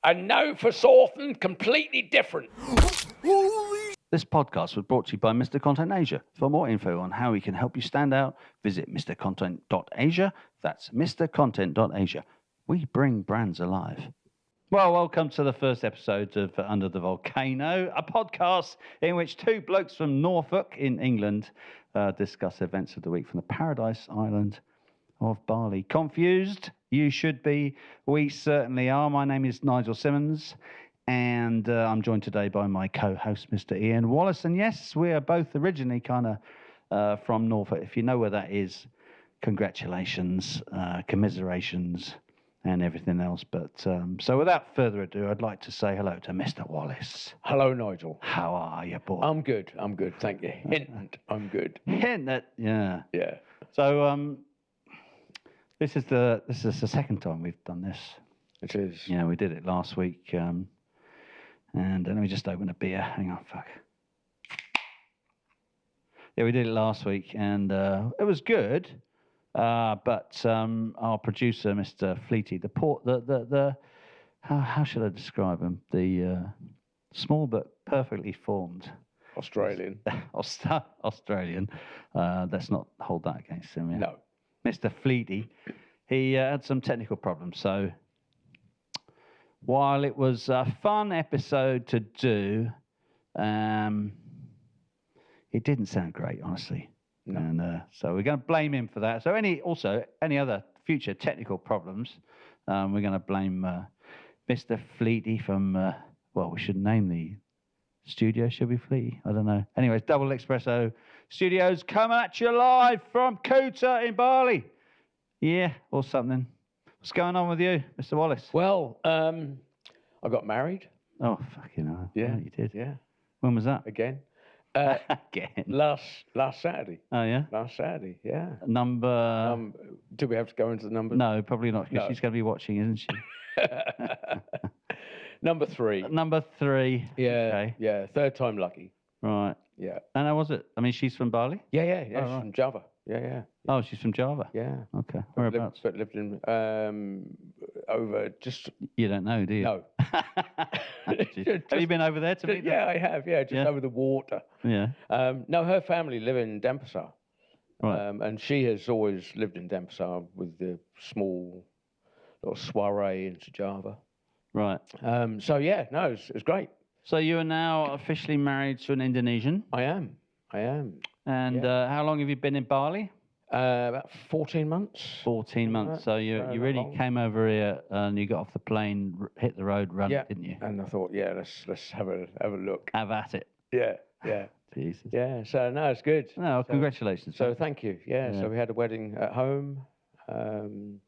And now for something completely different. This podcast was brought to you by Mr. Content Asia. For more info on how we can help you stand out, visit mrcontent.asia. That's mrcontent.asia. We bring brands alive. Well, welcome to the first episode of Under the Volcano, a podcast in which two blokes from Norfolk in England discuss events of the week from the paradise island of Bali. Confused? You should be. We certainly are. My name is Nigel Simmons, and I'm joined today by my co-host, Mr. Ian Wallace. And yes, we are both originally kind of from Norfolk. If you know where that is, congratulations, commiserations, and everything else. But so without further ado, I'd like to say hello to Mr. Wallace. Hello, Nigel. How are you, boy? I'm good. Thank you. Hint, I'm good. Hint that, yeah. Yeah. So this is the second time we've done this. It is. Yeah, we did it last week. And let me just open a beer. Hang on, fuck. Yeah, we did it last week, and it was good. But our producer, Mr. Fleety, how should I describe him? The small but perfectly formed Australian. Australian. Let's not hold that against him. Yeah? No. Mr. Fleety, he had some technical problems. So while it was a fun episode to do, it didn't sound great, honestly. No. And so we're going to blame him for that. So any other future technical problems, we're going to blame Mr. Fleety from, we should name the studio, should we, Fleety? I don't know. Anyways, Double Espresso Studios coming at you live from Kuta in Bali. Yeah, or something. What's going on with you, Mr. Wallace? Well, I got married. Oh, fucking hell. Yeah, you did. Yeah. When was that? Again. Again. Last Saturday. Oh, yeah? Last Saturday, yeah. Number... do we have to go into the numbers? No, probably not, because she's going to be watching, isn't she? Number 3. Number 3. Yeah, okay. Yeah. Third time lucky. Right. Yeah. And how was it? I mean, she's from Bali? Yeah. Oh, She's right. from Java. Yeah. Oh, she's from Java? Yeah. Okay. Whereabouts? But lived in over just... You don't know, do you? No. Have you been over there to meet them? Yeah, I have. Yeah, just over the water. Yeah. No, her family live in Denpasar. Right. And she has always lived in Denpasar with the small little soiree into Java. Right. So, yeah, no, it's great. So you are now officially married to an Indonesian? I am. And how long have you been in Bali? About 14 months. 14 months. So you really came over here and you got off the plane, hit the road, run, didn't you? And I thought, let's have a look. Have at it. Yeah. Jesus. Yeah. So no, it's good. No, congratulations. So thank you. Yeah. So we had a wedding at home. It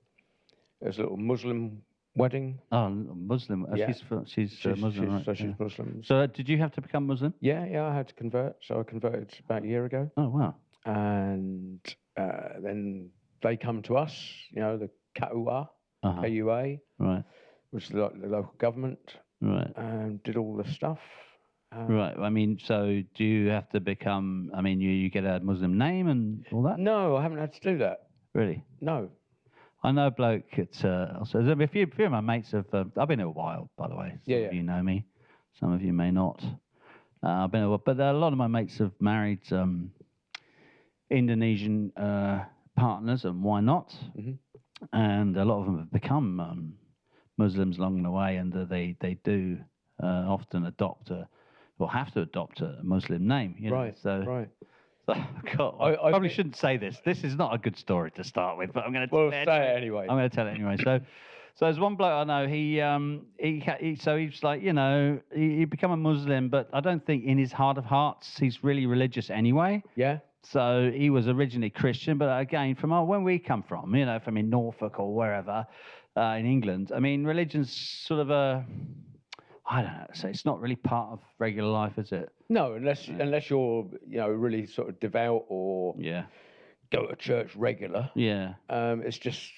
was a little Muslim wedding. Oh, Muslim. Yeah. She's Muslim, right? So she's Muslim. So did you have to become Muslim? Yeah. I had to convert. So I converted about a year ago. Oh, wow. And then they come to us, the KUA, KUA, right, which is the local government, right, and did all the stuff. Right. I mean, so do you have to become? I mean, you get a Muslim name and all that? No, I haven't had to do that. Really? No. I know a bloke at also. A few of my mates have. I've been here a while, by the way. Some of you know me. Some of you may not. I've been here a while, but a lot of my mates have married Indonesian partners, and why not? Mm-hmm. And a lot of them have become Muslims along the way, and they do often adopt have to adopt a Muslim name. Right. So, God, I probably shouldn't say this. This is not a good story to start with, but I'm going to say it anyway. I'm going to tell it anyway. So there's one bloke I know. He's like, he become a Muslim, but I don't think in his heart of hearts he's really religious anyway. Yeah. So he was originally Christian, but again, from when we come from, from in Norfolk or wherever in England, I mean, religion's sort of I don't know. So it's not really part of regular life, is it? No, unless you're really sort of devout or go to church regular. Yeah. It's just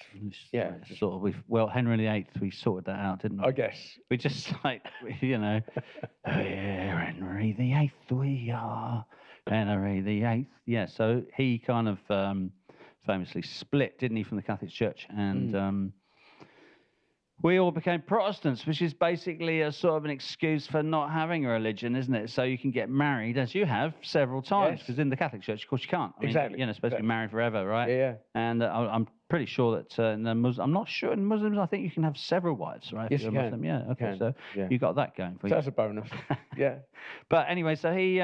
sort of Henry VIII, we sorted that out, didn't we? I guess we just Henry VIII, we are Henry VIII. Yeah. So he kind of famously split, didn't he, from the Catholic Church and. we all became Protestants, which is basically a sort of an excuse for not having a religion, isn't it? So you can get married, as you have, several times, because in the Catholic Church, of course, you can't. I mean, Exactly. you're supposed to be married forever, right? Yeah. And I'm pretty sure that in the I'm not sure in Muslims, I think you can have several wives, right? Yes, If you're you a Muslim. can. Yeah, okay, Can. so Yeah. you got that going for So you. that's a bonus. Yeah. But anyway, so he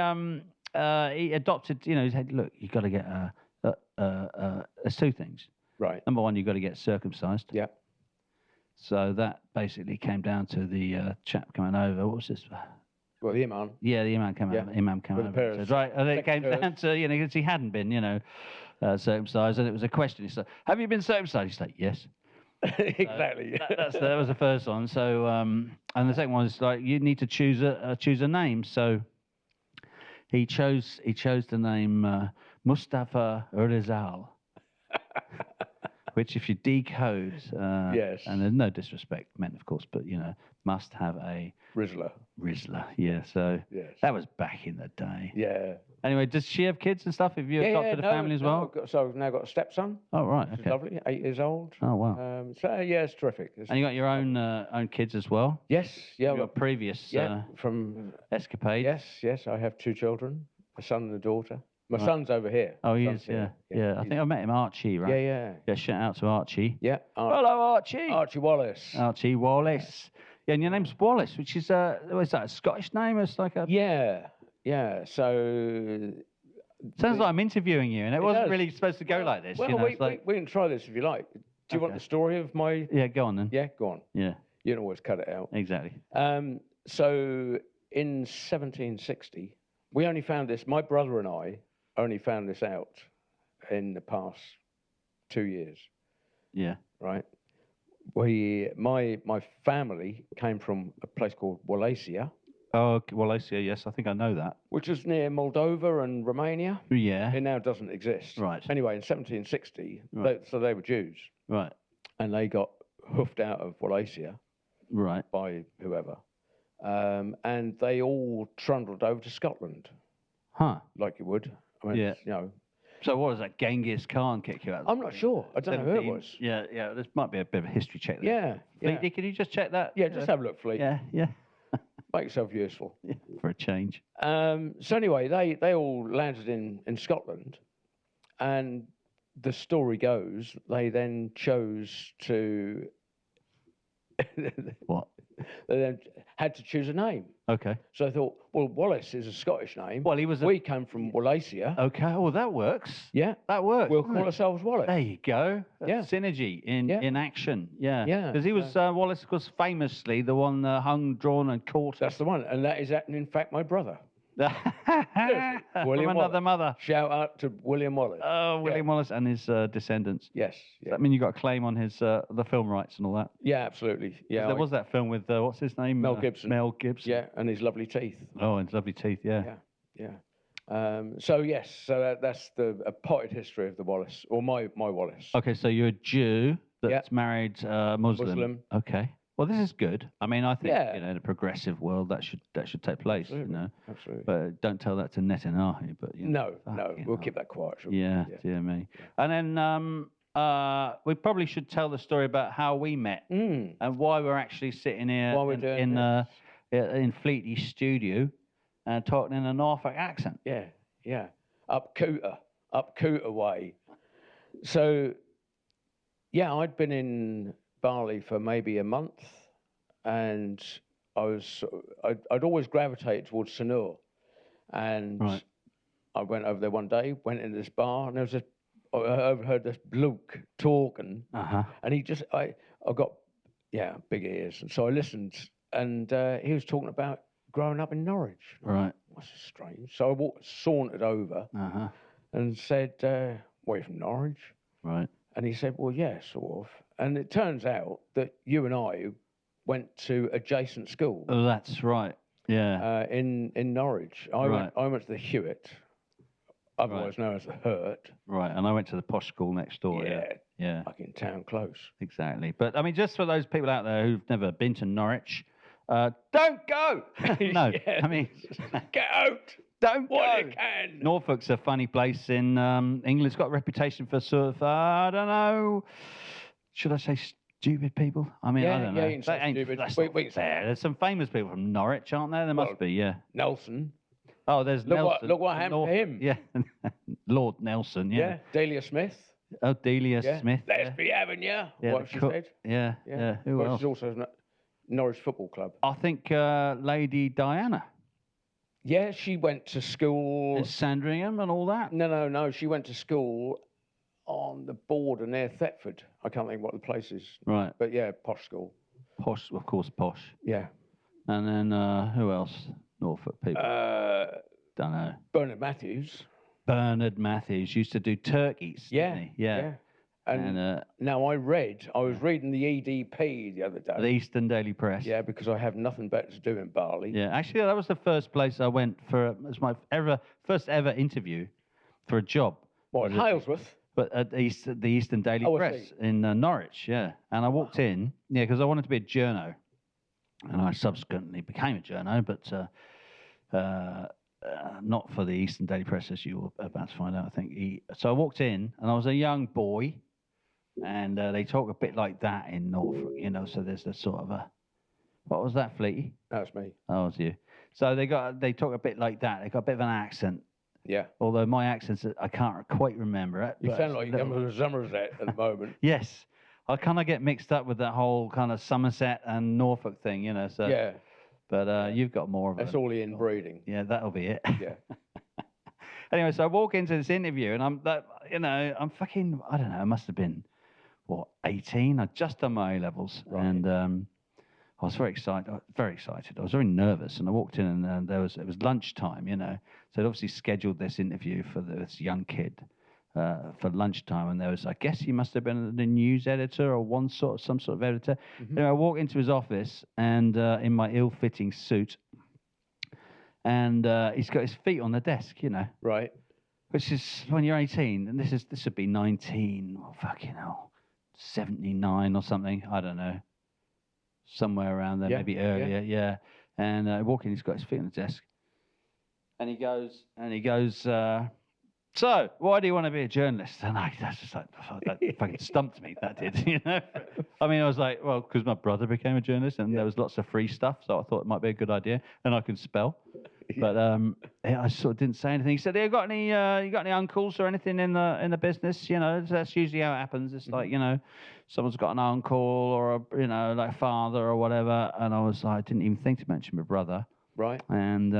adopted, he said, look, you've got to get there's two things. Right. Number one, you've got to get circumcised. Yeah. So that basically came down to the chap coming over. What was this? Well, the imam. Yeah, the imam came Yeah. over. Imam came With over. the And said, right, and it came down to, because he hadn't been, circumcised, and it was a question. He said, "Have you been circumcised?" He's like, "Yes." Exactly. That was the first one. So, and the second one is like, you need to choose a name. So he chose the name Mustafa Rizal. Which, if you decode, Yes. and there's no disrespect meant, of course, but must have a Rizla. Yeah, so Yes. that was back in the day. Yeah. Anyway, does she have kids and stuff? Have you adopted a family as well? So I've now got a stepson. Oh, right, Which is okay. lovely. 8 years old. Oh, wow. So yeah, it's terrific. And you got your own kids as well? Yes. Yeah. Your previous from escapade? Yes. I have 2 children, a son and a daughter. My son's over here. Oh, he Son's is, here. yeah. I think I met him, Archie, right? Yeah. Yeah, shout out to Archie. Yeah. Hello, Archie. Archie Wallace. Archie Wallace. Yeah, and your name's Wallace, which is, what is that, a Scottish name? It's like a... Yeah. So... Sounds like I'm interviewing you, and it wasn't does. really supposed to go like this. Well, we can try this if you like. Do you want the story of my... Yeah, go on then. Yeah, go on. Yeah. You can always cut it out. Exactly. So in 1760, we only found this, my brother and I only found this out in the past 2 years. Yeah. Right? My family came from a place called Wallachia. Oh, Wallachia, yes, I think I know that. Which is near Moldova and Romania. Yeah. It now doesn't exist. Right. Anyway, in 1760, Right. so they were Jews. Right. And they got hoofed out of Wallachia. Right. By whoever. And they all trundled over to Scotland. Huh. Like you would. I mean, Yeah. So what was that? Genghis Khan kick you out? I'm not sure. I don't know who it was. Yeah. This might be a bit of a history check there. Yeah. Fleety, can you just check that? Yeah, just have a look, Fleet. Yeah. Make yourself useful. Yeah, for a change. So anyway, they all landed in Scotland, and the story goes they then chose to. What? They then had to choose a name. Okay. So I thought, well, Wallace is a Scottish name. Well, we come from Wallachia. Okay. Well, that works. Yeah. That works. We'll call ourselves Wallace. There you go. Yeah. Synergy in action. Yeah. Yeah. Because he was Wallace, of course, famously the one hung, drawn, and caught. That's the one, and that is, in fact, my brother. From another mother. Shout out to William Wallace. Oh, William Wallace and his descendants. Yes. Does that mean you got a claim on his the film rights and all that? Yeah, absolutely. Yeah. There was that film with what's his name? Mel Gibson. Mel Gibson. Yeah, and his lovely teeth. Oh, and his lovely teeth. Yeah. So yes, that's a potted history of the Wallace, or my Wallace. Okay, so you're a Jew that's married Muslim. Okay. Well, this is good. I mean, I think in a progressive world that should take place. Absolutely. Absolutely. But don't tell that to Netanyahu. But no, we'll keep that quiet. Yeah, dear me. Yeah. And then we probably should tell the story about how we met and why we're actually sitting here in Fleety's studio and talking in a Norfolk accent. Yeah. Up Cooter way. So, I'd been in Bali for maybe a month, and I'd always gravitated towards Sanur, and I went over there one day, went into this bar, and I overheard this bloke talking, and I got big ears, and so I listened, and he was talking about growing up in Norwich. Right. What's strange? So I sauntered over and said, "Where you from, Norwich?" Right. And he said, "Well, yeah, sort of." And it turns out that you and I went to adjacent schools. Oh, that's right. Yeah. In Norwich. I went to the Hewitt, otherwise known as the Hurt. Right, and I went to the posh school next door. Yeah. Like in town close. Exactly. But I mean, just for those people out there who've never been to Norwich, don't go. No, I mean, get out. Don't go. What you can. Norfolk's a funny place in England. It's got a reputation for sort of, I don't know, should I say stupid people. I mean, I don't know. ain't so stupid. That's We- not we- fair. There's some famous people from Norwich, aren't there? There must Well, be, yeah. Nelson. Oh, there's Nelson. Look what happened to him. Yeah, Lord Nelson, yeah. Yeah, Delia Smith. Oh, Delia Yeah. Smith. Let's be having you. Yeah, What the she cook. said. Yeah, yeah. Who Well, else? she's also a Norwich Football Club. I think Lady Diana Yeah, she went to school. in Sandringham and all that. No. She went to school on the border near Thetford. I can't think what the place is. Right. But yeah, posh school. Posh, of course, posh. Yeah. And then who else? Norfolk people. Don't know. Bernard Matthews. Bernard Matthews used to do turkeys, Yeah. didn't he? Yeah. And now I was reading the EDP the other day. The Eastern Daily Press. Yeah, because I have nothing better to do in Bali. Yeah, actually, that was the first place I went for. It was my first ever interview for a job. What, in Halesworth? But at the Eastern Daily Press in Norwich, yeah. And I walked in, because I wanted to be a journo. And I subsequently became a journo, but not for the Eastern Daily Press, as you were about to find out, I think. So I walked in, and I was a young boy, and they talk a bit like that in Norfolk, so there's a sort of a... What was that, Fleety? That's me. Oh, it was you. So they talk a bit like that. They got a bit of an accent. Yeah. Although my accent's, I can't quite remember it. You sound like you're from Somerset at the moment. Yes. I kind of get mixed up with that whole kind of Somerset and Norfolk thing, so... Yeah. But you've got more of it. That's all the inbreeding. Yeah, that'll be it. Yeah. Anyway, so I walk into this interview and I'm fucking, I don't know, I must have been, 18? I'd just done my A-levels. Right. And I was very excited. I was very nervous. And I walked in and it was lunchtime, So they'd obviously scheduled this interview for this young kid for lunchtime. And there was, I guess he must have been the news editor or some sort of editor. Mm-hmm. I walk into his office and in my ill-fitting suit. And he's got his feet on the desk, Right. Which is when you're 18, and this would be 79 or something. I don't know, somewhere around there, maybe earlier. Yeah. And walking, he's got his feet on the desk, and he goes, so why do you want to be a journalist? And that's just like that fucking stumped me. That did, I mean, I was like, well, because my brother became a journalist, and there was lots of free stuff, so I thought it might be a good idea, and I can spell. But I sort of didn't say anything. He said, "You got any uncles or anything in the business? That's usually how it happens. It's like someone's got an uncle or like a father or whatever." And I was like, I didn't even think to mention my brother. Right. And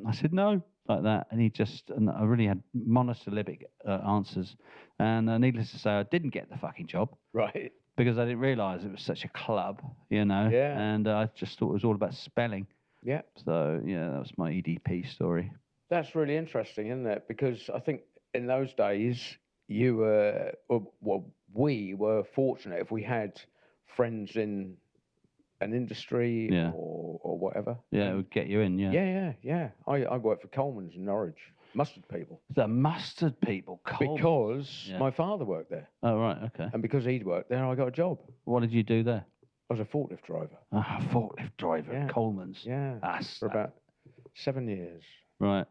I said no, like that, and and I really had monosyllabic answers. And needless to say, I didn't get the fucking job. Right. Because I didn't realise it was such a club, Yeah. And I just thought it was all about spelling. Yeah. So, that was my EDP story. That's really interesting, isn't it? Because I think in those days, we were fortunate if we had friends in an industry or whatever. Yeah, it would get you in, Yeah. I worked for Coleman's in Norwich. Mustard people. The mustard people, Because my father worked there. Oh, right, okay. And because he'd worked there, I got a job. What did you do there? I was a forklift driver. Ah, forklift driver at Coleman's. Yeah. For about 7 years. Right.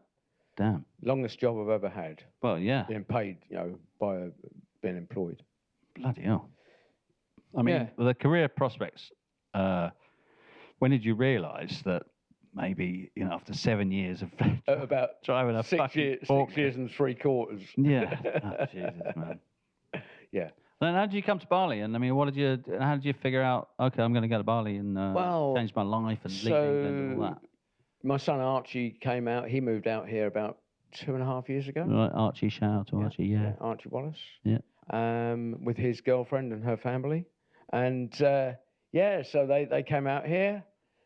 Damn. Longest job I've ever had. Well, yeah. Being paid, by being employed. Bloody hell. I mean, the career prospects, when did you realise that maybe, after 7 years of about driving a 6 years, 6 years and 3/4. Yeah. Oh, Jesus, man. Yeah. Then how did you come to Bali? And I mean, how did you figure out, okay, I'm going to go to Bali and change my life and leave England and all that? My son Archie came out. He moved out here about 2.5 years ago. Right, Archie, shout out to Archie, yeah. Archie Wallace. Yeah. With his girlfriend and her family. And so they came out here.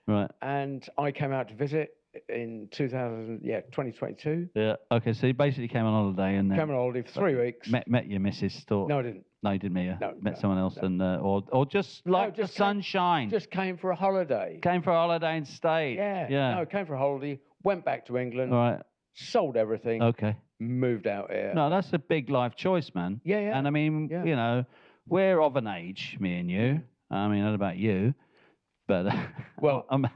Right. And I came out to visit in 2022. Yeah. Okay, so you basically came on holiday and then... Came on holiday for 3 weeks. Met your missus, thought... No, I didn't. No, you didn't meet her. No, met someone else, and or just like the sunshine. Just came for a holiday. Came for a holiday and stayed. Yeah. No, came for a holiday. Went back to England. All right. Sold everything. Okay. Moved out here. No, that's a big life choice, man. Yeah. And I mean, we're of an age, me and you. I mean, not about you, but well, I'm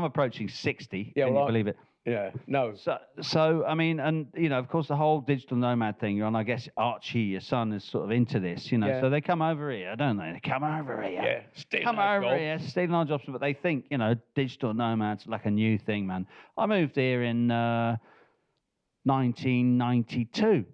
approaching 60. Yeah, Can you believe it? Yeah. No. So I mean, and of course, the whole digital nomad thing, and I guess Archie, your son, is sort of into this, Yeah. So they come over here, don't they? They come over here. Yeah. Stealing Come our over jobs. here, stealing our jobs, but they think, digital nomads like a new thing, man. I moved here in 1992.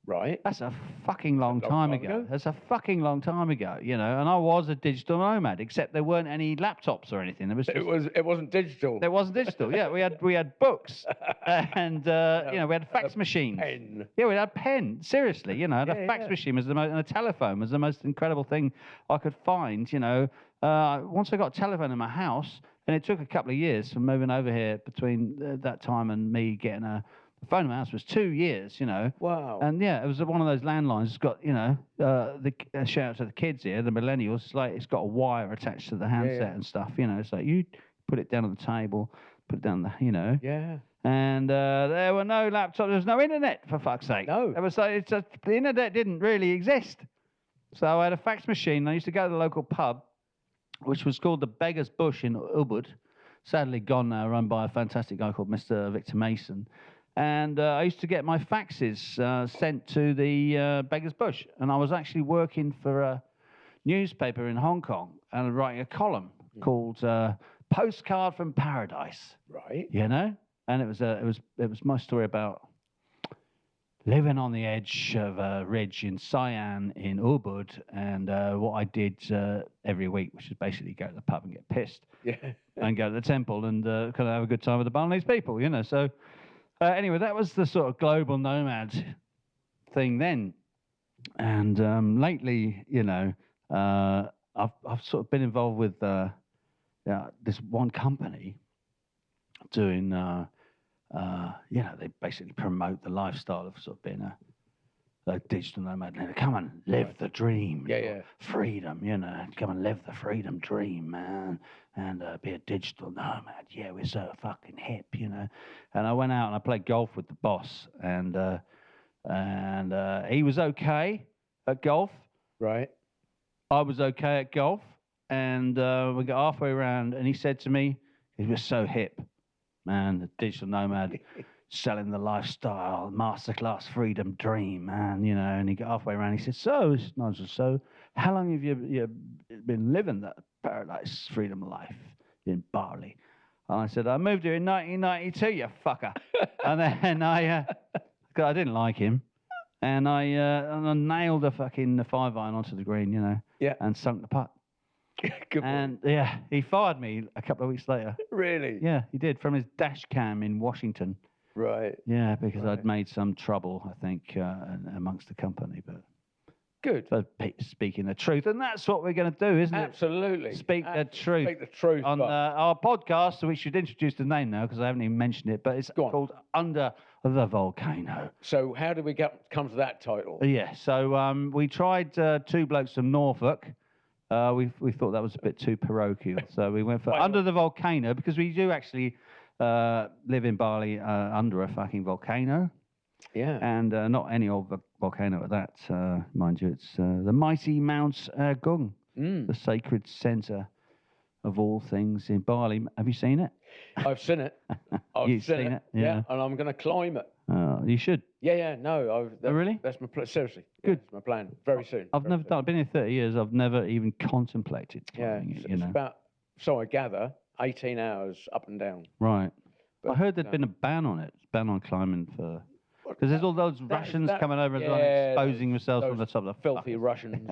Right. That's a fucking long time ago. That's a fucking long time ago, And I was a digital nomad, except there weren't any laptops or anything. It wasn't digital. There wasn't digital. Yeah, we had books, and we had fax machines. Pen. Yeah, we had a pen. Seriously, the fax machine was and a telephone was the most incredible thing I could find. Once I got a telephone in my house, and it took a couple of years from moving over here between that time and me getting a phone in my house was 2 years. Wow. And yeah, it was one of those landlines. It's got shout out to the kids here, the millennials. It's like it's got a wire attached to the handset and stuff. It's like you put it down on the table, put it down the. Yeah. And there were no laptops. There was no internet, for fuck's sake. No. It was like the internet didn't really exist. So I had a fax machine. I used to go to the local pub, which was called the Beggar's Bush in Ubud. Sadly gone now, run by a fantastic guy called Mr. Victor Mason. And I used to get my faxes sent to the Beggar's Bush. And I was actually working for a newspaper in Hong Kong and writing a column called Postcard from Paradise. Right. And it was my story about living on the edge of a ridge in Siam in Ubud, and what I did every week, which is basically go to the pub and get pissed, and go to the temple and kind of have a good time with the Balinese people, So anyway, that was the sort of global nomad thing then, and lately, I've sort of been involved with this one company doing. They basically promote the lifestyle of sort of being a digital nomad. Come and live the dream. Freedom, Come and live the freedom dream, man. And be a digital nomad. Yeah, we're so fucking hip, And I went out and I played golf with the boss. And he was okay at golf. Right. I was okay at golf. And we got halfway around and he said to me, he was so hip. Man, the digital nomad, selling the lifestyle, masterclass freedom dream, man, and he got halfway around. He said, Nigel, so how long have you been living that paradise freedom life in Bali? And I said, I moved here in 1992, you fucker. And then I didn't like him. And I nailed the 5-iron onto the green, and sunk the putt. Good and he fired me a couple of weeks later. Really? Yeah, he did, from his dash cam in Washington. Right. Yeah, because I'd made some trouble, I think, amongst the company. But good. For speaking the truth, and that's what we're going to do, isn't it? Absolutely. Speak the truth. Speak the truth on our podcast. We should introduce the name now because I haven't even mentioned it. But it's called Under the Volcano. So how did we come to that title? Yeah. So we tried two blokes from Norfolk. We thought that was a bit too parochial, so we went for Under the Volcano because we do actually live in Bali under a fucking volcano. Yeah. And not any old volcano at that, mind you. It's the mighty Mount Agung, the sacred centre of all things in Bali. Have you seen it? I've seen it. You've seen it? Yeah. And I'm going to climb it. You should. Yeah. No, really? That's my plan. Seriously. Good. That's my plan. Very soon. I've never done. I've been here 30 years. I've never even contemplated climbing it. It's about, so I gather, 18 hours up and down. Right. But I heard there'd been a ban on it. Ban on climbing for. Because there's all those Russians coming over as well, exposing themselves on the top of the filthy Russians.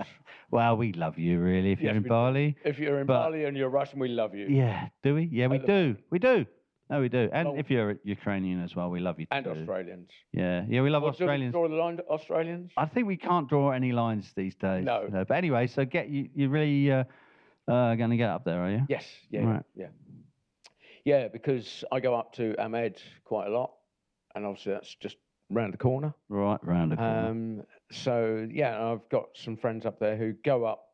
Well, we love you, really, if you're in Bali. If you're in Bali and you're Russian, we love you. Yeah, do we? Yeah, we do. We do. No, we do. And if you're Ukrainian as well, we love you too. And Australians. Yeah, we love Australians. Draw the line to Australians? I think we can't draw any lines these days. No. But anyway, so you're really going to get up there, are you? Yes. Yeah. Right. Yeah. Yeah, because I go up to Ahmed quite a lot, and obviously that's just round the corner. Right, round the corner. So, yeah, I've got some friends up there who go up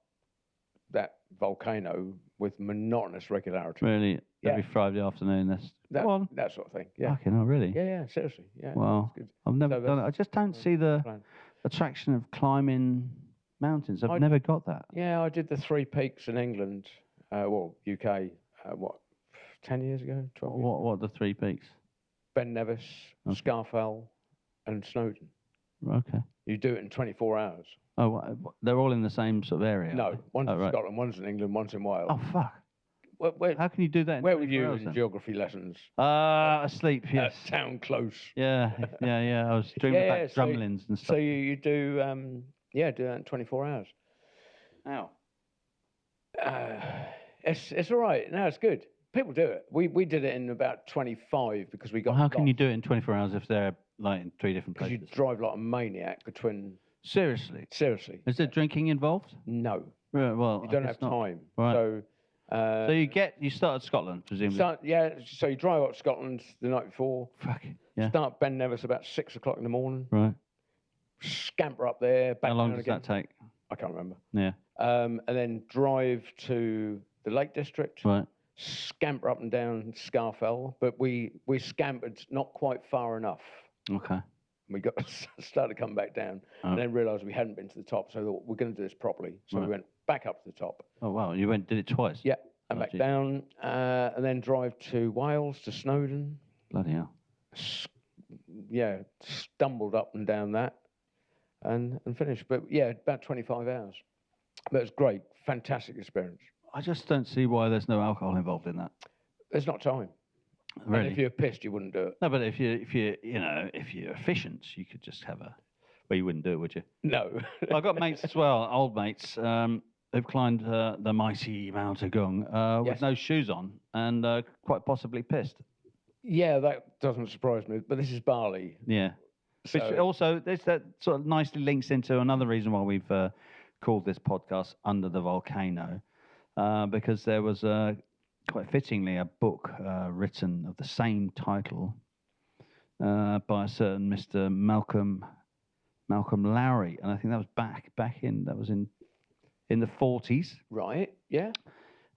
that volcano with monotonous regularity. Really? Every Friday afternoon? That sort of thing, yeah. Fucking hell, really? Yeah, seriously, yeah. Well, I've never done it. I just don't see the attraction of climbing mountains. I've never got that. Yeah, I did the 3 peaks in England, UK, 10 years ago, 12 years ago? What are the 3 peaks? Ben Nevis, Scarfell, and Snowdon. Okay. You do it in 24 hours. Oh, they're all in the same sort of area? No, one's in Scotland, one's in England, one's in Wales. Oh, fuck. How can you do that in 24 hours? Where were you in geography lessons? Asleep, yes. Town close. Yeah. I was dreaming about drumlins and stuff. So you do, do that in 24 hours. Ow. It's all right. No, it's good. People do it. We did it in about 25 because we got. Well, how can you do it in 24 hours if they're like in 3 different places? Because you drive like a maniac between. Seriously. Is there drinking involved? No. Well, you don't have time. Right. So you start at Scotland, presumably. So you drive up to Scotland the night before. Fuck. Yeah. Start Ben Nevis about 6 o'clock in the morning. Right. Scamper up there. Back How long down does again. that take? I can't remember. Yeah. And then drive to the Lake District. Right. Scamper up and down Scarfell, but we scampered not quite far enough. Okay. We started to come back down, and then realised we hadn't been to the top. So I thought we're going to do this properly. So we went back up to the top. Oh wow! You did it twice. Yeah, and back down, and then drive to Wales to Snowdon. Bloody hell. Stumbled up and down that, and finished. But yeah, about 25 hours. But it was great, fantastic experience. I just don't see why there's no alcohol involved in that. There's not time. Really? And if you're pissed, you wouldn't do it. No, but if you're efficient, you could just have a. Well, you wouldn't do it, would you? No. I've got mates as well, old mates, who've climbed the mighty Mount Agung with no shoes on and quite possibly pissed. Yeah, that doesn't surprise me. But this is Bali. Yeah. So, which also, that sort of nicely links into another reason why we've called this podcast Under the Volcano, because there was quite fittingly a book written of the same title by a certain Mr. Malcolm Lowry, and I think that was in the 40s. Right. Yeah.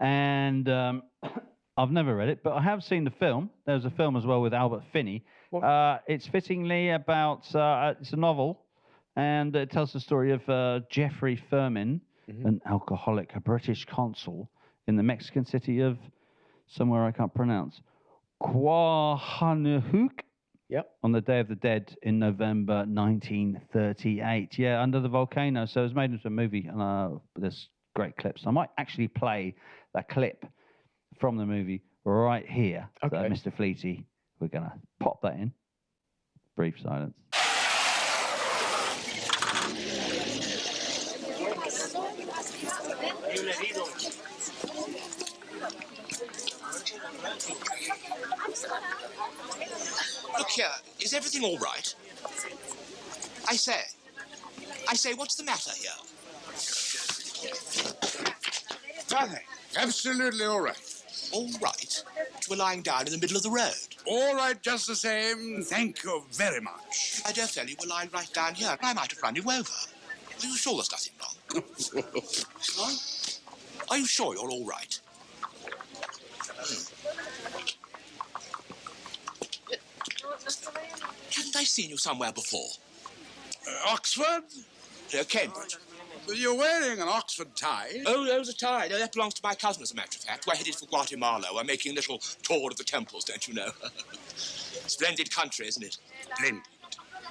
And I've never read it, but I have seen the film. There's a film as well with Albert Finney. It's fittingly about it's a novel, and it tells the story of Geoffrey Firmin, an alcoholic, a British consul in the Mexican city of somewhere I can't pronounce, Quahanahook. Yep. On the Day of the Dead in November 1938. Yeah, Under the Volcano. So it was made into a movie, and there's great clips. I might actually play a clip from the movie right here. Okay. So, Mr. Fleety, we're going to pop that in. Brief silence. Look here, is everything all right? I say, what's the matter here? Nothing. Absolutely all right. All right? We're lying down in the middle of the road. All right, just the same. Thank you very much. My dear fellow, we're lying right down here. I might have run you over. Are you sure there's nothing wrong? Are you sure you're all right? Haven't I seen you somewhere before? Oxford? No, Cambridge. You're wearing an Oxford tie. Oh, the tie. No, that belongs to my cousin, as a matter of fact. We're headed for Guatemala. We're making a little tour of the temples, don't you know? Splendid country, isn't it? Splendid.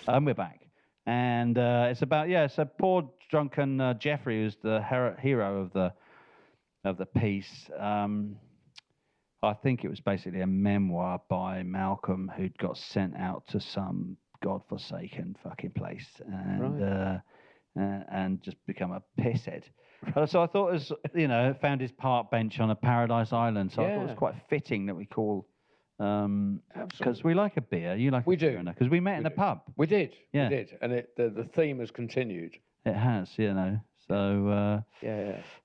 And we're back. And it's about, so poor drunken Geoffrey, who's the hero of the piece. I think it was basically a memoir by Malcolm, who'd got sent out to some godforsaken fucking place and just become a pisshead. So I thought it was, found his park bench on a paradise island. So I thought it was quite fitting that we call, because we like a beer. You like we a do. beer, because we met in a pub. We did. Yeah. We did. And the theme has continued. It has, So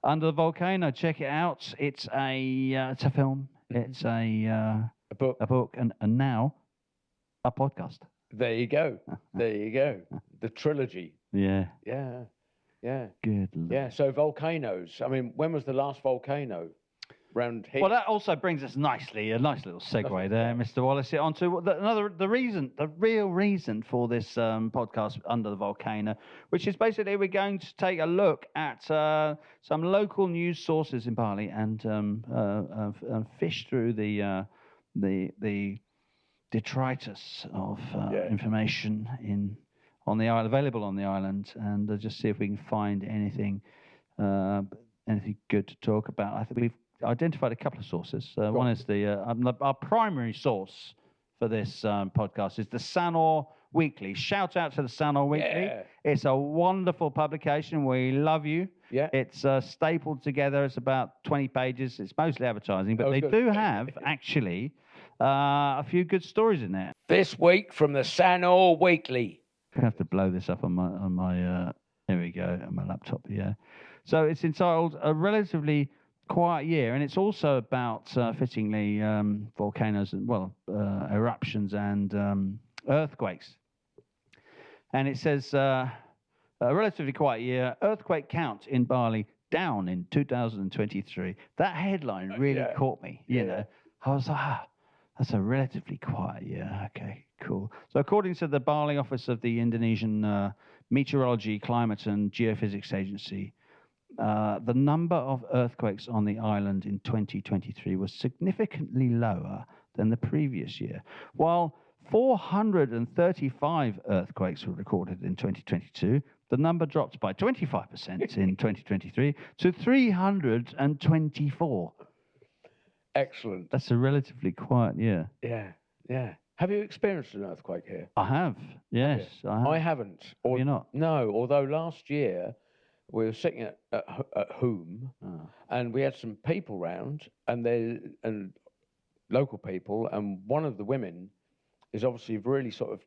Under the Volcano, check it out. It's a film. It's a book, and now a podcast. There you go. There you go. The trilogy. Yeah. Yeah. Yeah. Good Lord. Yeah. So volcanoes. I mean, when was the last volcano? Round here. Well, that also brings us nicely, a nice little segue there, Mr. Wallace, onto the real reason for this podcast, Under the Volcano, which is basically we're going to take a look at some local news sources in Bali and fish through the detritus of information on the island, available on the island, and just see if we can find anything good to talk about. I think we've identified a couple of sources. One is our primary source for this podcast is the Sanor Weekly. Shout out to the Sanor Weekly. Yeah. It's a wonderful publication. We love you. Yeah. It's stapled together. It's about 20 pages. It's mostly advertising, but they do have actually a few good stories in there. This week from the Sanor Weekly. I have to blow this up on my here we go, on my laptop. Yeah. So it's entitled A Relatively Quiet Year, and it's also about fittingly volcanoes and eruptions and earthquakes. And it says a relatively quiet year, earthquake count in Bali down in 2023. That headline really caught me. You know, I was like, that's a relatively quiet year. Okay, cool. So according to the Bali office of the Indonesian Meteorology, Climate and Geophysics Agency, the number of earthquakes on the island in 2023 was significantly lower than the previous year. While 435 earthquakes were recorded in 2022, the number dropped by 25% in 2023 to 324. Excellent. That's a relatively quiet year. Yeah. Have you experienced an earthquake here? I have, yes. I haven't. Have you not? No, although last year we were sitting at home and we had some people round and local people, and one of the women is obviously really sort of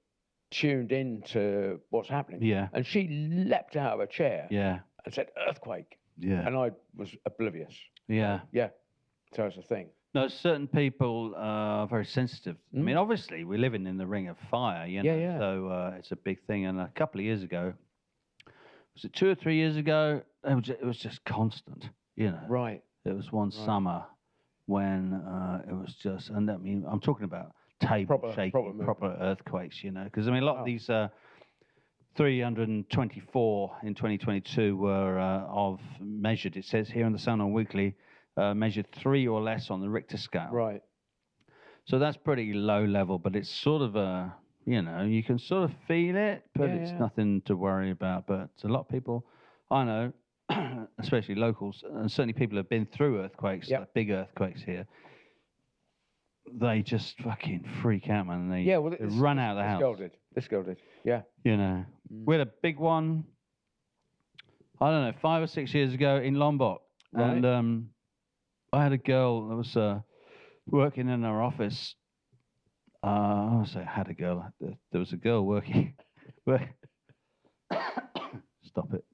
tuned in to what's happening. Yeah. And she leapt out of a chair and said, earthquake. Yeah. And I was oblivious. Yeah. Yeah. So it's a thing. No, certain people are very sensitive. I mean, obviously, we're living in the ring of fire, you know, so it's a big thing. And a couple of years ago, was it 2 or 3 years ago, it was just constant, you know. Right. It was one summer when it was just, and I mean, I'm talking about table shaking, proper earthquakes, you know, because I mean, a lot of these 324 in 2022 were measured. It says here in the Sanor Weekly, measured 3 or less on the Richter scale. Right. So that's pretty low level, but it's sort of a, you know, you can sort of feel it, but it's nothing to worry about. But a lot of people I know, especially locals, and certainly people who have been through earthquakes, like big earthquakes here, they just fucking freak out, man. They run out of the house. This girl did. Yeah. You know, we had a big one, I don't know, 5 or 6 years ago in Lombok. Right. And I had a girl that was working in our office. I won't say I had a girl. There was a girl working. Stop it.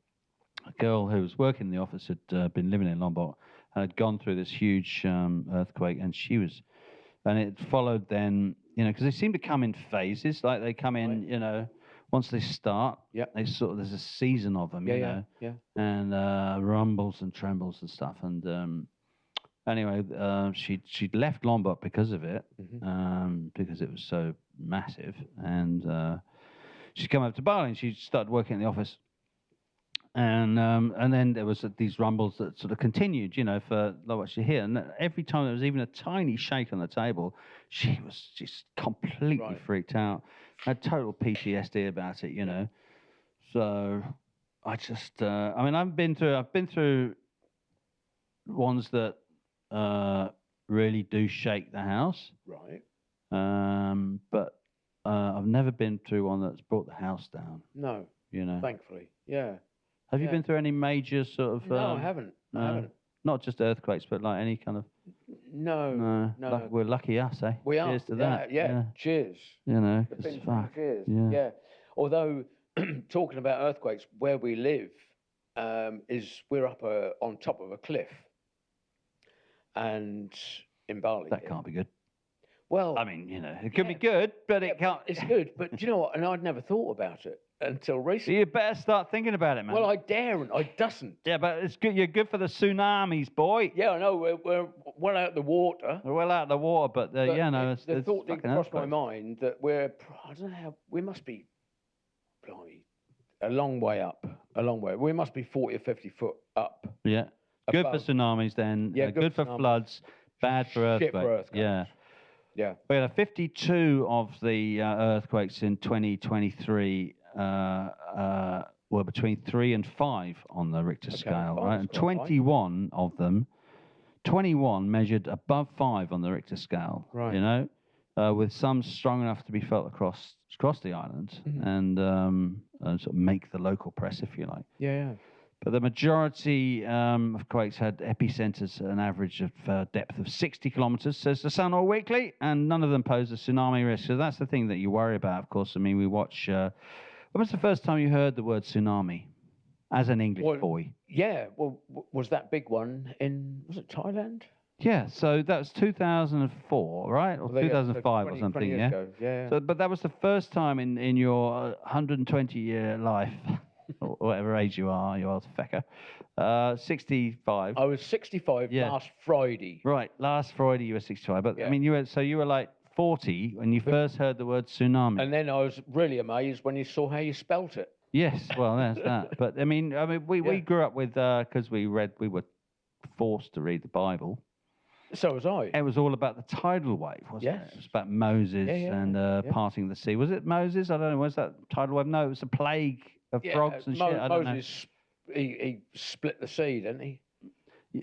A girl who was working in the office had been living in Lombok and had gone through this huge earthquake, and it followed then, you know, because they seem to come in phases, like they come in, you know, once they start, they sort of, there's a season of them, you know, and rumbles and trembles and stuff. And anyway, she'd left Lombok because of it, because it was so massive, and she'd come up to Bali and she started working in the office. And then there was these rumbles that sort of continued, you know, for like what she hear. And every time there was even a tiny shake on the table, she was just completely freaked out. Had total PTSD about it, you know. So I just, I mean, I've been through ones that really do shake the house. Right. But I've never been through one that's brought the house down. No. You know. Thankfully. Yeah. Have you been through any major sort of... No, I haven't. I haven't. Not just earthquakes, but like any kind of... No. We're lucky us, eh? We are. Cheers to that. Yeah. Cheers. You know, fuck. Cheers. Yeah. Although, talking about earthquakes, where we live we're up on top of a cliff. And in Bali. That can't be good. Well... I mean, you know, it could be good, but it can't... It's good, but do you know what? And I'd never thought about it until recently. You better start thinking about it, man. Well, I daren't. I doesn't. Yeah, but it's good. You're good for the tsunamis, boy. Yeah, I know. We're well out of the water. We're well out of the water, but you know, the thought did cross my mind that I don't know how, we must be, blimey, a long way up. A long way. We must be 40 or 50 foot up. Yeah. Good for tsunamis then. Yeah, good for floods. Bad for earthquakes. Shit for earthquakes. Yeah. Yeah. We had 52 of the earthquakes in 2023 were between 3 and 5 on the Richter scale, 5 right? is And quite high. 21 of them, 21 measured above 5 on the Richter scale, Right. you know, with some strong enough to be felt across the island and sort of make the local press, if you like. Yeah. But the majority of quakes had epicenters at an average of depth of 60 kilometers, says the Sun All Weekly, and none of them pose a tsunami risk. So that's the thing that you worry about, of course. I mean, we watch... when was the first time you heard the word tsunami as an English boy? Yeah, well, was that big one was it Thailand? Yeah, so that was 2004, right? Or 2005 or something, 20 years ago. Yeah. So, but that was the first time in your 120-year life... or whatever age you are, you old fecker. 65. I was 65 last Friday. Right, last Friday you were 65. But I mean, you were like 40 when you first heard the word tsunami. And then I was really amazed when you saw how you spelt it. Yes, well, there's that. But I mean, we grew up with because we were forced to read the Bible. So was I. It was all about the tidal wave, wasn't it? It was about Moses and parting the sea. Was it Moses? I don't know. Was that tidal wave? No, it was a plague of frogs and shit. I don't know. Moses, he split the sea, didn't he?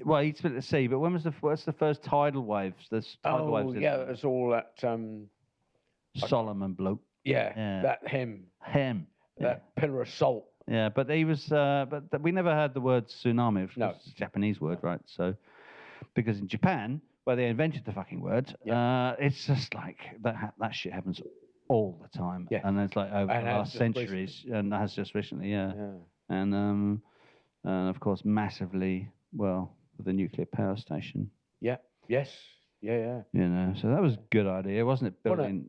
Well, he split the sea, but what's the first tidal waves? There's tidal waves. It was all that. Solomon bloke. Yeah, that him. That pillar of salt. Yeah, but he was. But we never heard the word tsunami. It's a Japanese word, right? So, because in Japan, where they invented the fucking word, it's just like that shit happens all the time, and it's like over the last centuries, and that has just recently, and of course massively with the nuclear power station. Yeah. Yes. Yeah. You know, so that was a good idea, wasn't it? Building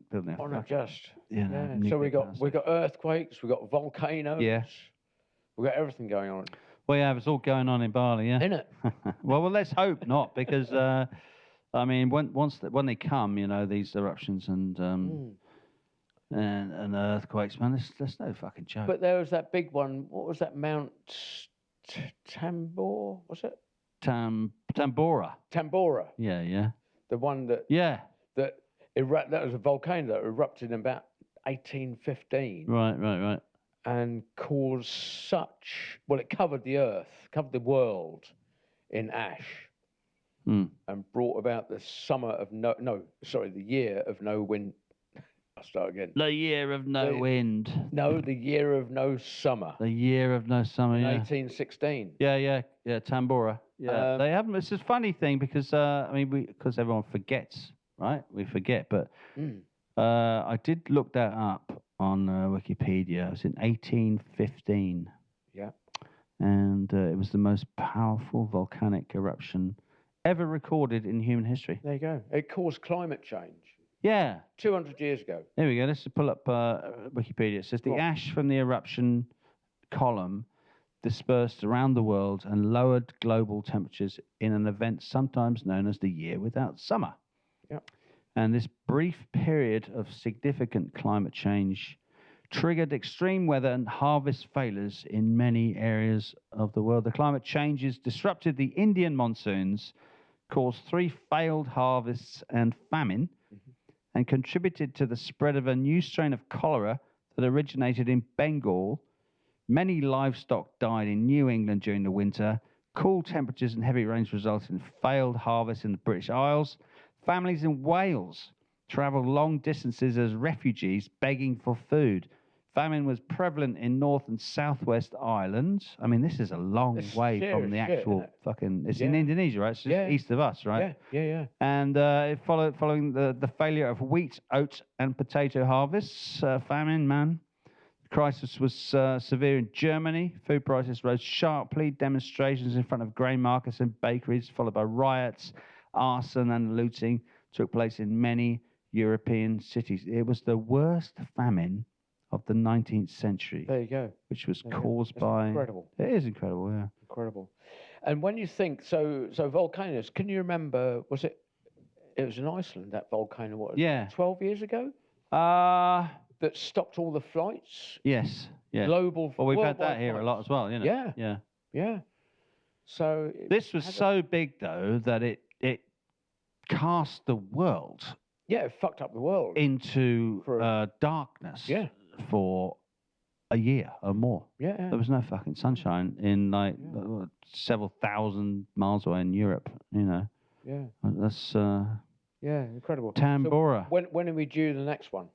just. Yeah. So we got earthquakes, we got volcanoes. Yeah. We got everything going on. Well, yeah, it's all going on in Bali, yeah. Isn't it? well, let's hope not, because I mean, when they come, you know, these eruptions and earthquakes, man, there's no fucking joke. But there was that big one. What was that? Mount Tambor? Was it? Tambora. Yeah. The one that. Yeah. That was a volcano that erupted in about 1815. Right. And caused it covered the earth, covered the world in ash, and brought about the year of no wind. I'll start again. The year of no wind. No, the year of no summer. The year of no summer, 1816. Yeah, Tambora. Yeah, they haven't. It's a funny thing because because everyone forgets, right? We forget, but I did look that up on Wikipedia. It was in 1815. Yeah. And it was the most powerful volcanic eruption ever recorded in human history. There you go. It caused climate change. Yeah. 200 years ago. There we go. Let's just pull up Wikipedia. It says the ash from the eruption column dispersed around the world and lowered global temperatures in an event sometimes known as the year without summer. Yeah. And this brief period of significant climate change triggered extreme weather and harvest failures in many areas of the world. The climate changes disrupted the Indian monsoons, caused 3 failed harvests and famine, and contributed to the spread of a new strain of cholera that originated in Bengal. Many livestock died in New England during the winter. Cool temperatures and heavy rains resulted in failed harvests in the British Isles. Families in Wales travelled long distances as refugees begging for food. Famine was prevalent in North and Southwest Ireland. I mean, this is a long way from the actual fucking... It's in Indonesia, right? It's just east of us, right? Yeah. And it following the failure of wheat, oat, and potato harvests, famine, man. The crisis was severe in Germany. Food prices rose sharply. Demonstrations in front of grain markets and bakeries, followed by riots, arson, and looting, took place in many European cities. It was the worst famine of the 19th century. There you go. Which was caused by... Incredible. It is incredible, yeah. Incredible. And when you think, so volcanoes, can you remember, it was in Iceland, that volcano, 12 years ago? That stopped all the flights? Yes. Global... Well, we've had that here a lot as well, you know? Yeah. So... This was so big, though, that it cast the world Yeah, it fucked up the world. into darkness for a year or more. Yeah. There was no fucking sunshine in like several thousand miles away in Europe, you know. Yeah. That's yeah, incredible. Tambora. So when are we due the next one?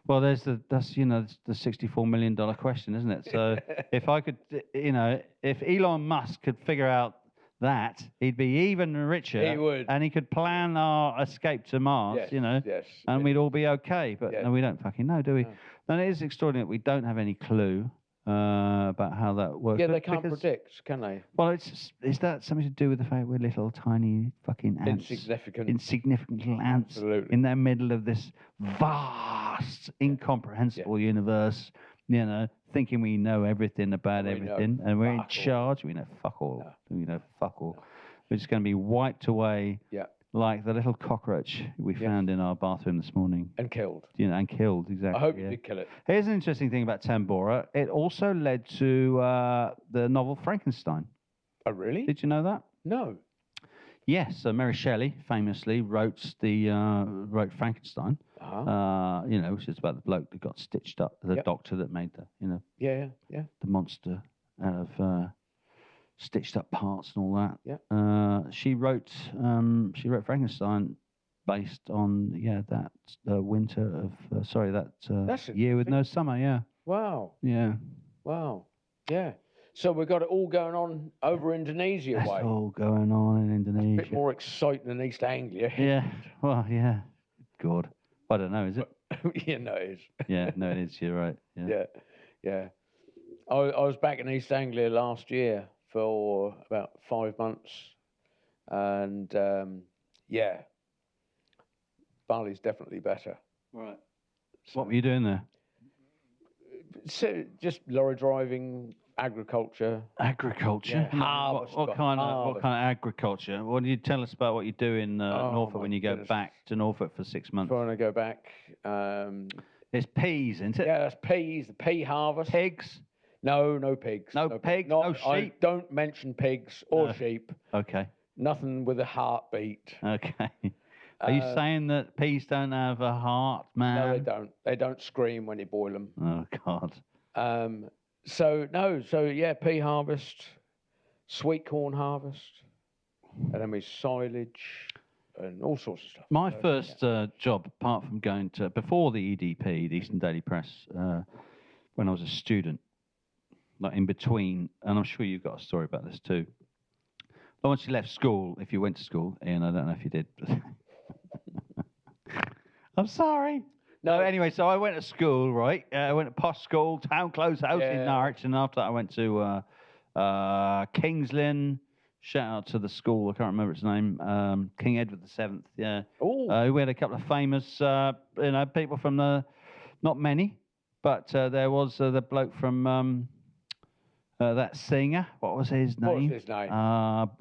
Well, that's you know the $64 million question, isn't it? So if I could, you know, if Elon Musk could figure out that, he'd be even richer. He would. And he could plan our escape to Mars, Yes, you know, yes, and yes. we'd all be okay. But no, we don't fucking know, do we? No. And it is extraordinary that we don't have any clue about how that works. Yeah, they can't predict, can they? Well, is that something to do with the fact we're little tiny fucking ants? Insignificant little ants in the middle of this vast, incomprehensible universe, you know, thinking we know everything about everything, and we're in charge. We know fuck all. No. We know fuck all. We're just going to be wiped away like the little cockroach we found in our bathroom this morning. And killed. You know, and killed, exactly. I hope you did kill it. Here's an interesting thing about Tambora. It also led to the novel Frankenstein. Oh, really? Did you know that? No. Yes, so Mary Shelley famously wrote Frankenstein, you know, which is about the bloke that got stitched up, the doctor that made the, you know, the monster out of stitched up parts and all that. Yeah. She wrote Frankenstein based on that winter of that year with no summer. Yeah. Wow. Yeah. Wow. Yeah. So we've got it all going on over Indonesia way. That's all going on in Indonesia. It's a bit more exciting than East Anglia. Yeah. Well, yeah. God. I don't know, is it? Yeah, no, it is. Yeah, no, it is. You're right. Yeah. Yeah. I was back in East Anglia last year for about 5 months. And, Bali's definitely better. Right. So, what were you doing there? So just lorry driving, agriculture. Agriculture? Yeah. Harvest. What kind of agriculture? What do you tell us about what you do in Norfolk when you go back to Norfolk for 6 months? Trying to go back. It's peas, isn't it? Yeah, that's peas, the pea harvest. Pigs? No pigs. No pigs? No sheep? I don't mention pigs or sheep. Okay. Nothing with a heartbeat. Okay. Are you saying that peas don't have a heart, man? No, they don't. They don't scream when you boil them. Oh, God. Pea harvest, sweet corn harvest, and then we silage and all sorts of stuff. My first job, apart from going to, before the EDP, the Eastern Daily Press, when I was a student, like in between, and I'm sure you've got a story about this too. But once you left school, if you went to school, Ian, I don't know if you did. I'm sorry. No, anyway, so I went to school, right? I went to Posh School, Town Close House in Norwich, and after that I went to King's Lynn. Shout out to the school, I can't remember its name, King Edward VII, yeah. We had a couple of famous, people from the, not many, but there was the bloke from that singer. What was his name? What was his name?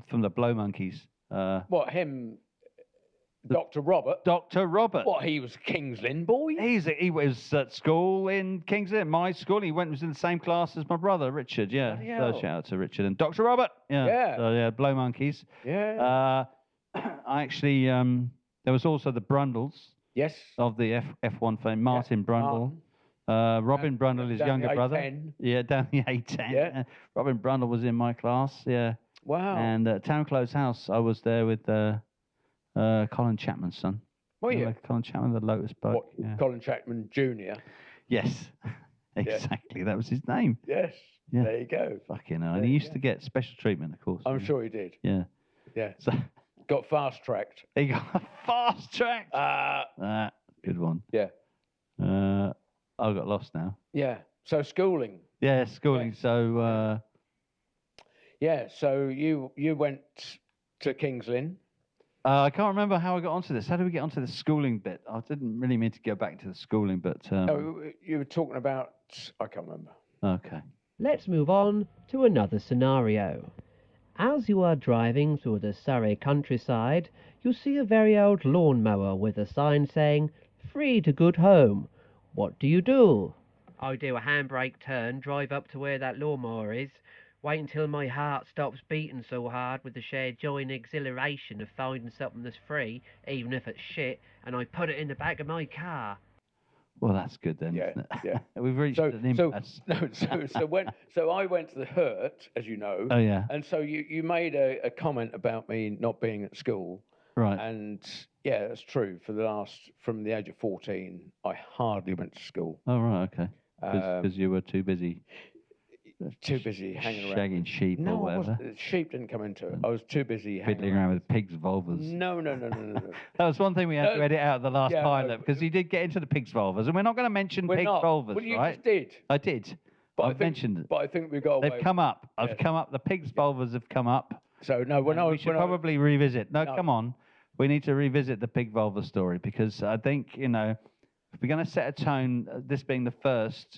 From the Blow Monkeys. Him? Dr. Robert. Dr. Robert. What, he was a King's Lynn boy? He was at school in King's Lynn, my school. He was in the same class as my brother, Richard, yeah. So shout out to Richard and Dr. Robert. Yeah. So, Blow Monkeys. Yeah. I actually, there was also the Brundles. Yes. Of the F1 fame, Martin Brundle. Robin Brundle, his younger brother. A10. Yeah, down the A10. Yeah. Robin Brundle was in my class, yeah. Wow. And Town Close House, I was there with Colin Chapman's son. Were you? Colin Chapman, the Lotus Bug. What, yeah. Colin Chapman Jr.? Yes, exactly. That was his name. Yes. Yeah. There you go. Fucking hell. And he used to get special treatment, of course. I'm sure he did. Yeah. Yeah. So, got fast-tracked. He got fast-tracked? Good one. Yeah. I got lost now. Yeah. So schooling. Yeah, schooling. Yes. So... so you went to King's Lynn. I can't remember how I got onto this. How did we get onto the schooling bit? I didn't really mean to go back to the schooling, but... you were talking about... I can't remember. Okay. Let's move on to another scenario. As you are driving through the Surrey countryside, you see a very old lawnmower with a sign saying, "Free to good home." What do you do? I do a handbrake turn, drive up to where that lawnmower is, Wait until my heart stops beating so hard with the shared joy and exhilaration of finding something that's free, even if it's shit, and I put it in the back of my car. Well, that's good then. Yeah, Isn't it? yeah. We've reached an impasse. So I went to the Hurt, as you know. Oh, yeah. And so you made a comment about me not being at school. Right. And yeah, that's true. From the age of 14, I hardly went to school. Oh, right, okay. Because you were too busy. Too busy hanging around. Shagging sheep or whatever. Sheep didn't come into it. I was too busy Fiddling around with pigs' vulvas. No. That was one thing we had to edit out of the last pilot, because he did get into the pigs' vulvas, and we're not going to mention pigs' vulvas, well, you right? Just did. I did. I've mentioned it. But I think we got away. They've come up. I've come up. The pigs' vulvas have come up. So no, we should probably revisit. No, come on. We need to revisit the pig vulva story, because I think, if we're going to set a tone, this being the first,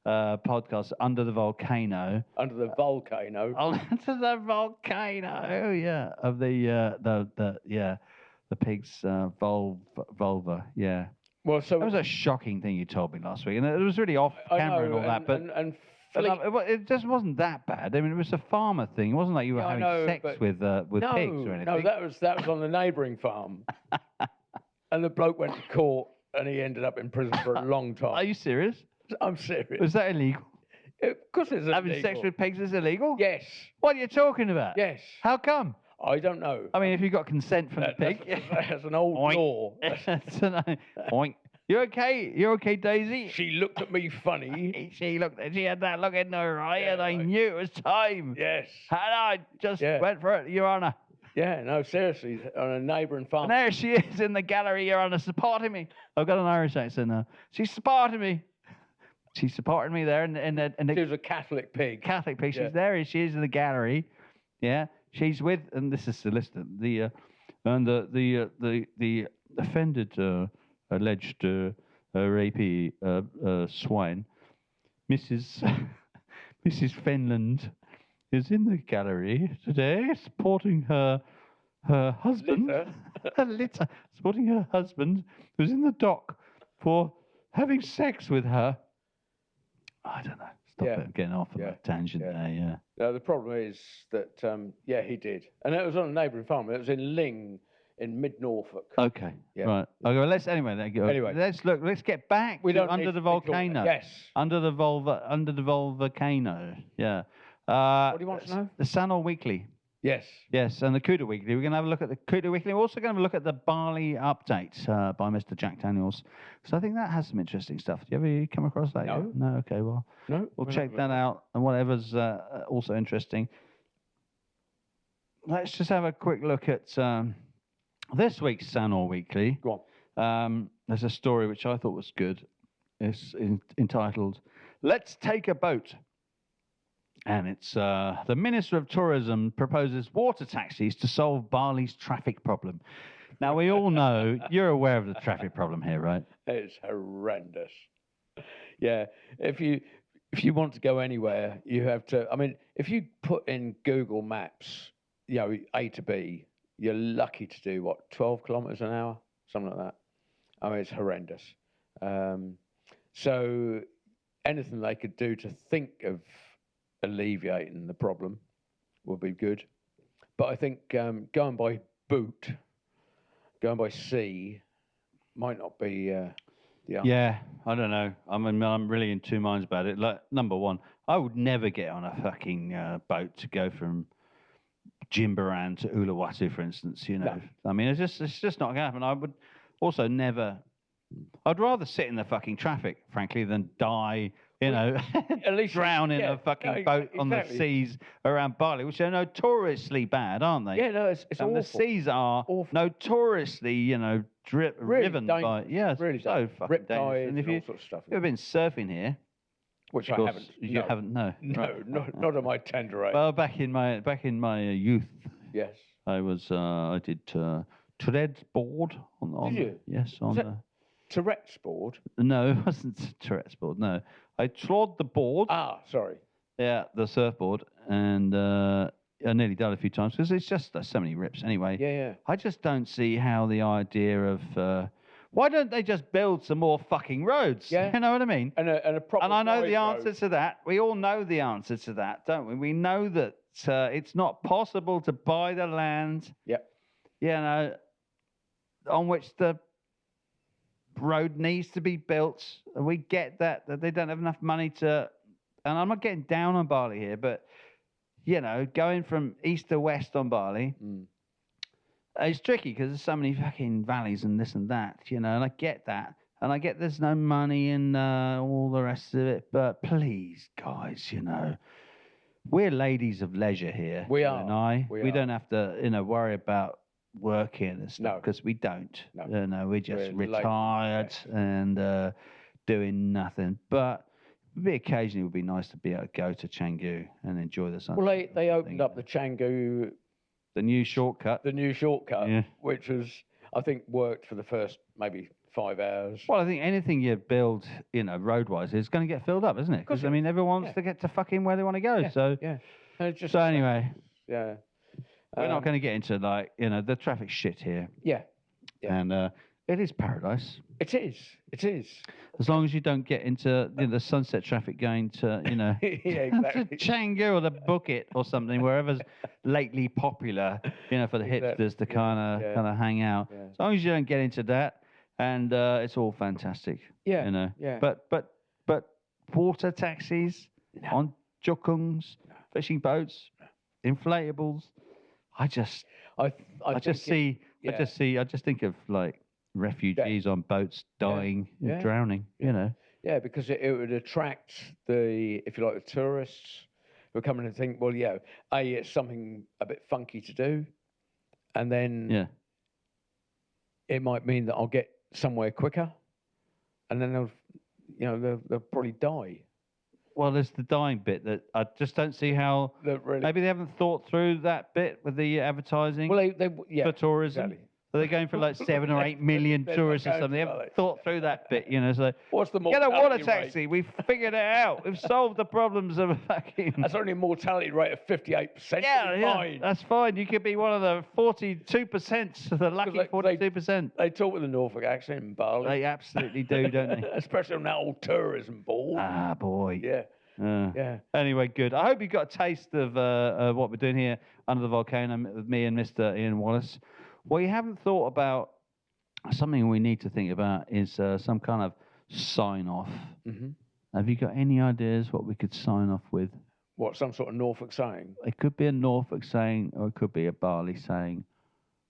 podcast under the volcano. Under the volcano. Under the volcano, yeah. Of the pig's vulva, yeah. Well, so that was a shocking thing you told me last week, and it was really off camera and all that. But it just wasn't that bad. I mean, it was a farmer thing. It wasn't like you were having sex with pigs or anything. No, that was on the neighbouring farm, and the bloke went to court, and he ended up in prison for a long time. Are you serious? I'm serious. Was that illegal? Of course it's illegal. Having sex with pigs is illegal? Yes. What are you talking about? Yes. How come? I don't know. I mean, if you got consent from the pig. That's an old law. Oink. You okay? You okay, Daisy? She looked at me funny. She had that look in her eye, and I knew it was time. Yes. And I just went for it, Your Honour. Yeah, no, seriously, on a neighbouring farm. And there she is in the gallery, Your Honour, supporting me. I've got an Irish accent now. She's supporting me. She's supporting me there, and she was a Catholic pig. Catholic pig. She's there. She is in the gallery. Yeah, she's with, and this is the list. The offended alleged rapey swine, Mrs. Fenland, is in the gallery today, supporting her husband. Litter. Supporting her husband, who's in the dock for having sex with her. I don't know. Stop it. Getting off on a tangent there, yeah. No, the problem is that, he did. And it was on a neighbouring farm. It was in Ling, in mid-Norfolk. Okay, right. Okay, let's get back to Under the Volcano. Yes. Under the volcano, yeah. What do you want to know? The Sun or Weekly. Yes. Yes, and the Kuta Weekly. We're going to have a look at the Kuta Weekly. We're also going to have a look at the Bali update by Mr. Jack Daniels. So I think that has some interesting stuff. Do you ever come across that? No. Yet? No? Okay, well, we'll check that out, and whatever's also interesting. Let's just have a quick look at this week's Sun or Weekly. Go on. There's a story which I thought was good. It's entitled, "Let's Take a Boat." And it's the Minister of Tourism proposes water taxis to solve Bali's traffic problem. Now, we all know, you're aware of the traffic problem here, right? It's horrendous. Yeah, if you want to go anywhere, you have to, if you put in Google Maps, A to B, you're lucky to do, 12 kilometres an hour? Something like that. It's horrendous. So anything they could do to think of alleviating the problem would be good. But I think going by sea might not be the answer. Yeah, I don't know. I'm really in two minds about it. Like, number one, I would never get on a fucking boat to go from Jimbaran to Uluwatu, for instance. No. It's just not going to happen. I would also never. I'd rather sit in the fucking traffic, frankly, than die. At least drown in a fucking boat on the seas around Bali, which are notoriously bad, aren't they? Yeah, no, it's awful. The seas are notoriously, driven by really so fucking dangerous. And if all sorts of stuff. You've been surfing here, which I haven't. You haven't, no. No, right. not at my tender age. Well, back in my youth, yes, I did tread board on. Did you? Yes, on the Tourette's board. No, it wasn't Tourette's board. No. I trod the board. Ah, sorry. Yeah, the surfboard, and I nearly died a few times because it's just so many rips. Anyway, yeah. I just don't see how the idea of Why don't they just build some more fucking roads? Yeah. You know what I mean? And a proper. And I know wide the answer road. to that. We all know the answer to that, don't we? We know that it's not possible to buy the land, Yep. you know, on which the road needs to be built. And we get that they don't have enough money to. And I'm not getting down on Bali here, but, you know, going from east to west on Bali, it's tricky because there's so many fucking valleys and this and that, you know, and I get that. And I get there's no money and all the rest of it. But please, guys, you know, we're ladies of leisure here. We you are. And I. We We are. don't have to, you know, worry about working and stuff No. because we don't. No. You know, we're just We're ladies, retired and doing nothing. But maybe occasionally it would be nice to be able to go to Canggu and enjoy the sunset. Well, they opened up the Canggu, the new shortcut. the new shortcut, Yeah. which was, I think, worked for the first maybe 5 hours. Well, I think anything you build, you know, road-wise, is going to get filled up, isn't it? Because, I mean, everyone wants to get to fucking where they want to go. Yeah, So, yeah. And it's just, so anyway, yeah. we're not going to get into, like, you know, the traffic shit here. Yeah. Yeah. And it is paradise. It is. It is. As long as you don't get into the sunset traffic going to, you know, Yeah, exactly. to Canggu or the Bukit or something, wherever's lately popular, you know, for the Exactly. hipsters to kind of hang out. Yeah. As long as you don't get into that, and it's all fantastic. Yeah, You know. yeah. But water taxis on jukungs, fishing boats, inflatables. I just I just think of like refugees on boats dying and Yeah. drowning. You know. Yeah, because it would attract if you like, the tourists who are coming and think, well, yeah, it's something a bit funky to do, and then it might mean that I'll get somewhere quicker, and then they'll probably die. Well, there's the dying bit that I just don't see how. Really, Maybe they haven't thought through that bit with the advertising well, they for tourism. exactly. Are they going for like 7 or 8 million They're not tourists or going something? They to haven't Bali. thought through that bit, you know. So What's the get a mortality water rate? taxi. We've figured it out. We've solved the problems of fucking. That's only a mortality rate of 58%. Yeah, Fine. that's fine. You could be one of the 42%, the lucky 42%. They talk with a Norfolk accent in Bali. They absolutely do, don't they? Especially on that old tourism board. Ah, boy. Yeah. Yeah. Anyway, good. I hope you got a taste of what we're doing here under the volcano with me and Mr. Ian Wallace. What you haven't thought about, something we need to think about, is some kind of sign-off. Mm-hmm. Have you got any ideas what we could sign off with? What, some sort of Norfolk saying? It could be a Norfolk saying, or it could be a Bali saying,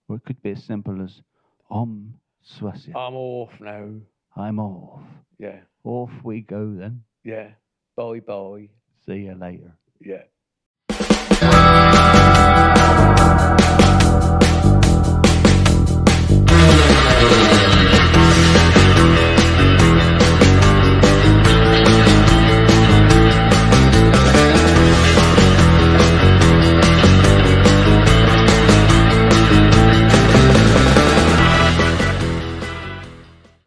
or it could be as simple as Om Swastiath. I'm off now. I'm off. Yeah. Off we go then. Yeah. Bye bye. See you later. Yeah.